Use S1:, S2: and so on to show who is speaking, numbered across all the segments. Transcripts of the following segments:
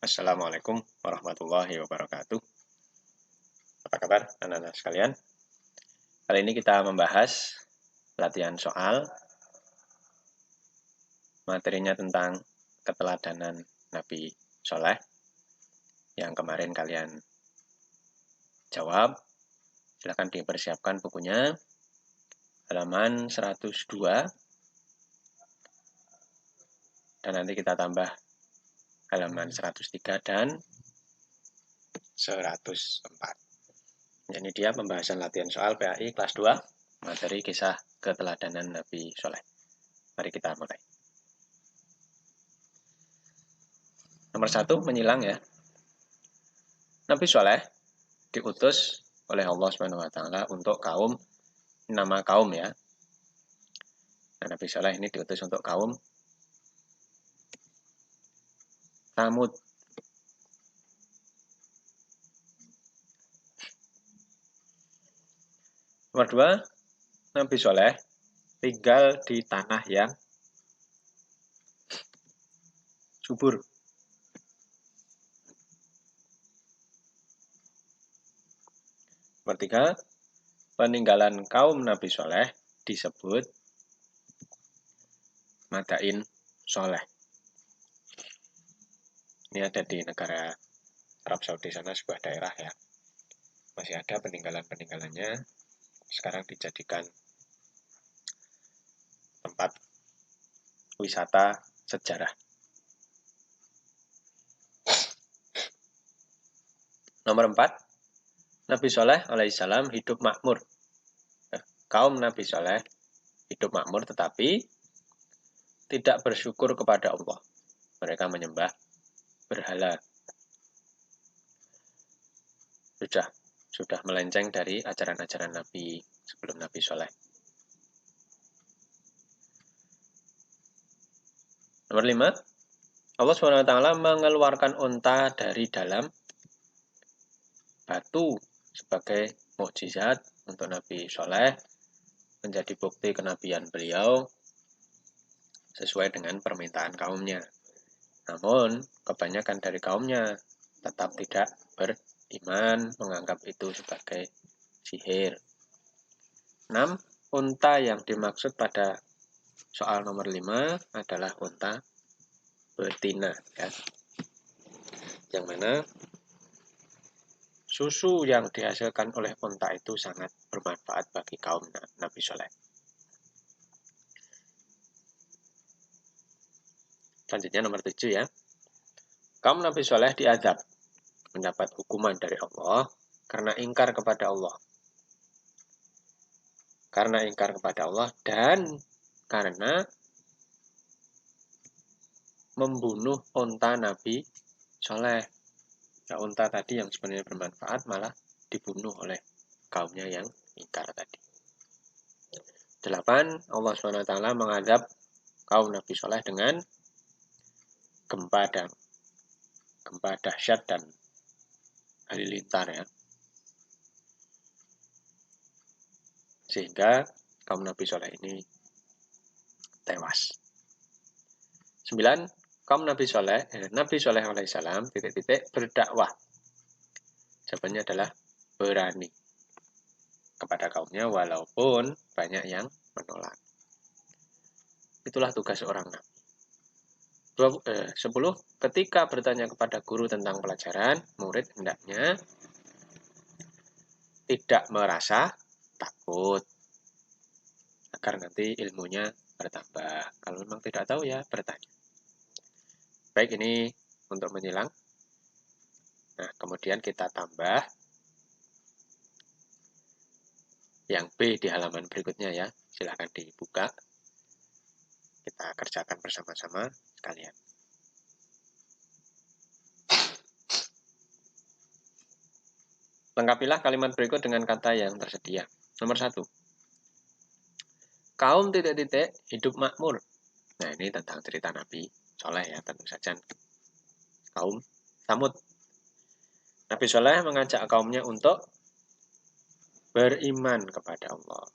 S1: Assalamualaikum warahmatullahi wabarakatuh. Apa kabar anak-anak sekalian? Kali ini kita membahas latihan soal. Materinya tentang keteladanan Nabi Soleh yang kemarin kalian jawab. Silahkan dipersiapkan bukunya. Halaman 102. Dan nanti kita tambah halaman 103 dan 104. Ini dia pembahasan latihan soal PAI kelas 2, materi kisah keteladanan Nabi Soleh. Mari kita mulai. Nomor 1, menyilang ya. Nabi Soleh diutus oleh Allah SWT untuk kaum, nama kaum ya. Nah, Nabi Soleh ini diutus untuk kaum Tsamud. Nomor 2, Nabi Soleh tinggal di tanah yang subur. Nomor 3, peninggalan kaum Nabi Soleh disebut Madain Soleh. Ini ada di negara Arab Saudi sana, sebuah daerah ya. Masih ada peninggalan-peninggalannya. Sekarang dijadikan tempat wisata sejarah. Nomor 4, Nabi Soleh alaihissalam hidup makmur. Kaum Nabi Soleh hidup makmur tetapi tidak bersyukur kepada Allah. Mereka menyembah berhala. Sudah melenceng dari ajaran-ajaran Nabi sebelum Nabi Soleh. Nomor 5, Allah SWT mengeluarkan unta dari dalam batu sebagai mukjizat untuk Nabi Soleh, menjadi bukti kenabian beliau sesuai dengan permintaan kaumnya. Namun, kebanyakan dari kaumnya tetap tidak beriman, menganggap itu sebagai sihir. 6, unta yang dimaksud pada soal nomor 5 adalah unta betina ya. Yang mana susu yang dihasilkan oleh unta itu sangat bermanfaat bagi kaum Nabi Soleh. Selanjutnya nomor 7 ya. Kaum Nabi Soleh diazab, mendapat hukuman dari Allah karena ingkar kepada Allah. Karena ingkar kepada Allah dan karena membunuh unta Nabi Soleh. Nah, unta tadi yang sebenarnya bermanfaat malah dibunuh oleh kaumnya yang ingkar tadi. 8, Allah SWT mengadab kaum Nabi Soleh dengan gempa dahsyat dan halilintar ya. Sehingga kaum Nabi Soleh ini tewas. 9, kaum Nabi Soleh alaihissalam berdakwah. Jawabannya adalah berani kepada kaumnya walaupun banyak yang menolak. Itulah tugas seorang Nabi. 10, ketika bertanya kepada guru tentang pelajaran, murid hendaknya tidak merasa takut agar nanti ilmunya bertambah. Kalau memang tidak tahu ya bertanya. Baik, ini untuk menyilang. Nah, kemudian kita tambah yang B di halaman berikutnya ya. Silahkan dibuka. Kita kerjakan bersama-sama sekalian. Lengkapilah kalimat berikut dengan kata yang tersedia. Nomor 1. Kaum hidup makmur. Nah, ini tentang cerita Nabi Soleh ya, tentu saja. Kaum Tsamud. Nabi Soleh mengajak kaumnya untuk beriman kepada Allah.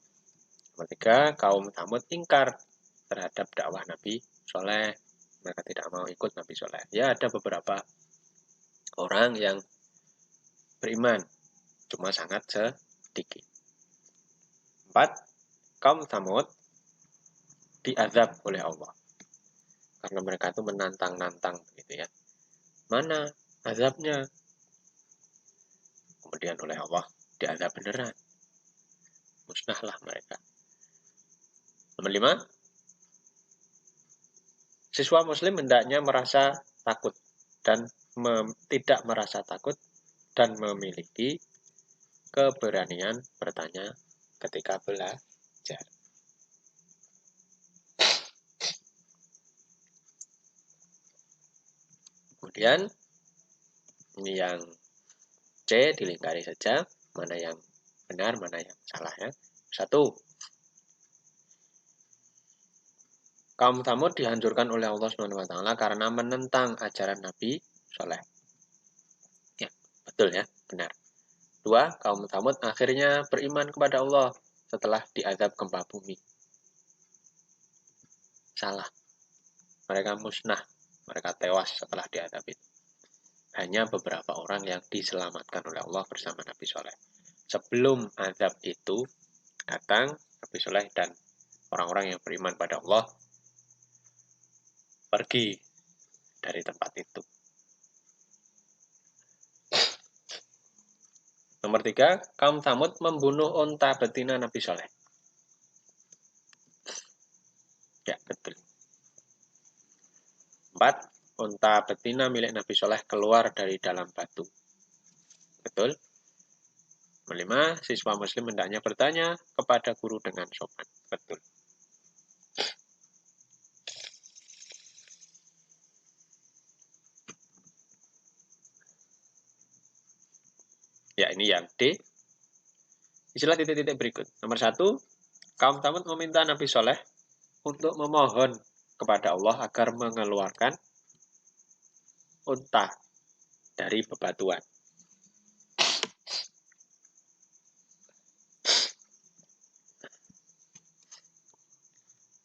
S1: Nomor 3, kaum Tsamud ingkar terhadap dakwah Nabi Soleh. Mereka tidak mau ikut Nabi Soleh. Ya, ada beberapa orang yang beriman, cuma sangat sedikit. 4. Kaum Tsamud diazab oleh Allah. Karena mereka itu menantang-nantang gitu ya. Mana azabnya? Kemudian oleh Allah diazab beneran. Musnahlah mereka. Nomor 5. Siswa muslim hendaknya merasa takut dan tidak merasa takut dan memiliki keberanian bertanya ketika belajar. Kemudian ini yang C dilingkari saja, mana yang benar, mana yang salah ya. 1. Kaum Tsamud dihancurkan oleh Allah SWT karena menentang ajaran Nabi Soleh. Ya, betul ya, benar. 2. Kaum Tsamud akhirnya beriman kepada Allah setelah diazab gempa bumi. Salah. Mereka musnah, mereka tewas setelah diazab itu. Hanya beberapa orang yang diselamatkan oleh Allah bersama Nabi Soleh. Sebelum azab itu datang, Nabi Soleh dan orang-orang yang beriman pada Allah pergi dari tempat itu. Nomor 3, kaum Tsamud membunuh unta betina Nabi Soleh. Ya, betul. 4, unta betina milik Nabi Soleh keluar dari dalam batu. Betul. Nomor 5, siswa muslim hendaknya bertanya kepada guru dengan sopan. Betul. Ya, ini yang D. Istilah titik-titik berikut. Nomor 1, kaum Tsamud meminta Nabi Soleh untuk memohon kepada Allah agar mengeluarkan unta dari bebatuan.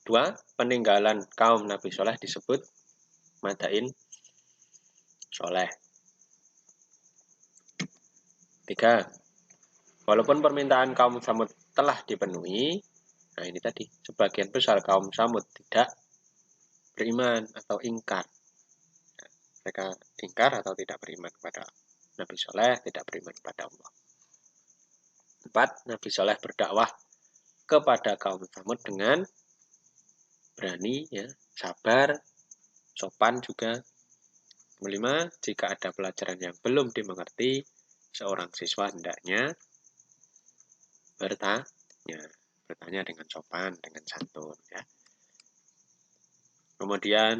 S1: 2, peninggalan kaum Nabi Soleh disebut Madain Soleh. 3, walaupun permintaan kaum Tsamud telah dipenuhi, nah ini tadi, sebagian besar kaum Tsamud tidak beriman atau ingkar. Mereka ingkar atau tidak beriman kepada Nabi Soleh, tidak beriman kepada Allah. 4, Nabi Soleh berdakwah kepada kaum Tsamud dengan berani, ya, sabar, sopan juga. 5, jika ada pelajaran yang belum dimengerti, seorang siswa hendaknya bertanya dengan sopan, dengan santun, ya. Kemudian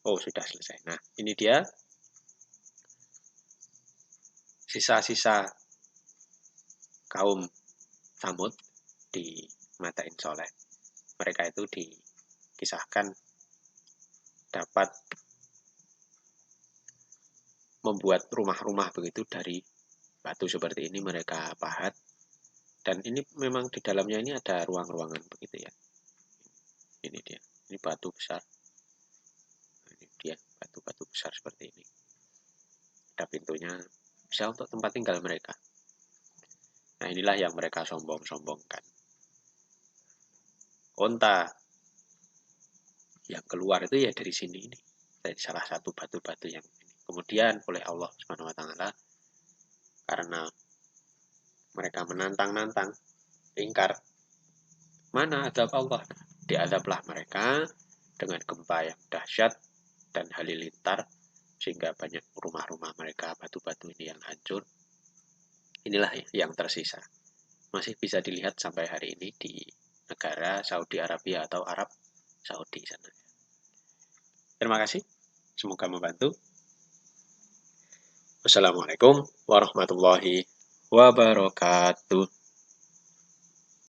S1: sudah selesai. Nah, ini dia sisa-sisa kaum Tsamud di Madain Soleh. Mereka itu dikisahkan dapat membuat rumah-rumah begitu dari batu seperti ini, mereka pahat. Dan ini memang di dalamnya ini ada ruang-ruangan begitu ya. Ini dia, ini batu besar. Ini dia, batu-batu besar seperti ini. Ada pintunya, bisa untuk tempat tinggal mereka. Nah, inilah yang mereka sombong-sombongkan. Unta yang keluar itu ya dari sini ini, dari salah satu batu-batu yang ini. Kemudian oleh Allah SWT, karena mereka menantang-nantang, ingkar, mana azab Allah? Diazablah mereka dengan gempa yang dahsyat dan halilintar, sehingga banyak rumah-rumah mereka, batu-batu ini yang hancur. Inilah yang tersisa. Masih bisa dilihat sampai hari ini di negara Saudi Arabia atau Arab Saudi sana. Terima kasih. Semoga membantu. Wassalamualaikum warahmatullahi wabarakatuh.